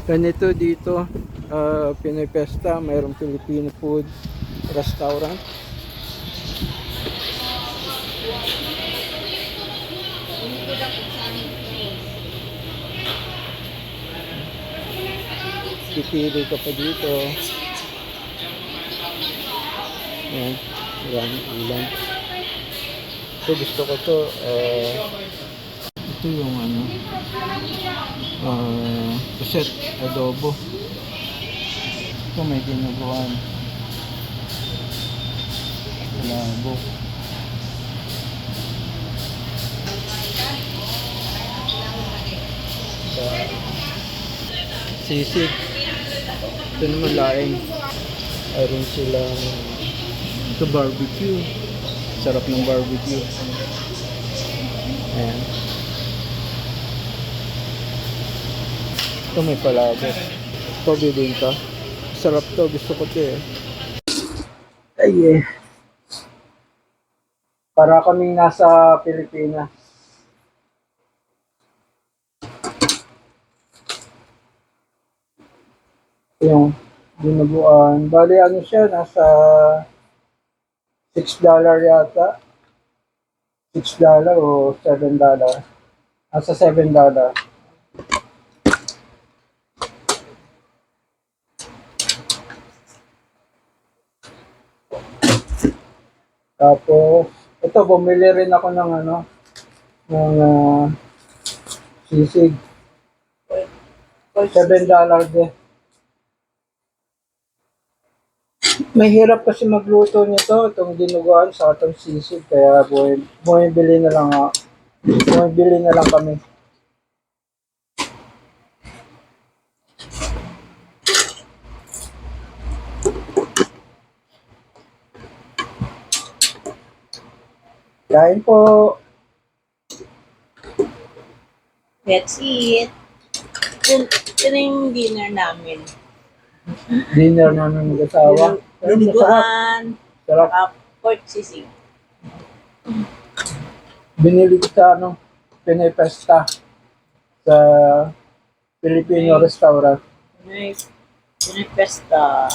Ganito dito, Pinoy Pesta, mayroong Filipino food restaurant. Pipili ka pa dito. Ayan, maraming ulam. Ito gusto ko to, ito yung ano, puset, adobo. Ito may dinuguan. Labo. Sisig. Ito naman laing. Ayun silang ito barbecue. Sarap ng barbecue. Ayan. Ito may palabok. Ito bilhin ka. Sarap to. Gusto ko to eh. Ay eh. Para kaming nasa Pilipinas. Yung dinuguan. Bali ano siya, nasa $6 yata. $6 o $7. Nasa $7. Tapos, ito, bumili rin ako ng ano, ng sisig. $7 din. Mahirap kasi magluto nito, itong dinuguan sa itong sisig, kaya bumibili na lang ako. Bumibili na lang kami. Kain po. That's it. Yun yung dinner namin. Dinner namin mag-asawa. Dinuguan, Sarap. saka pork sisig. Binili ko sa ano, Pinoy Pesta sa Filipino restaurant. Pinay Pesta.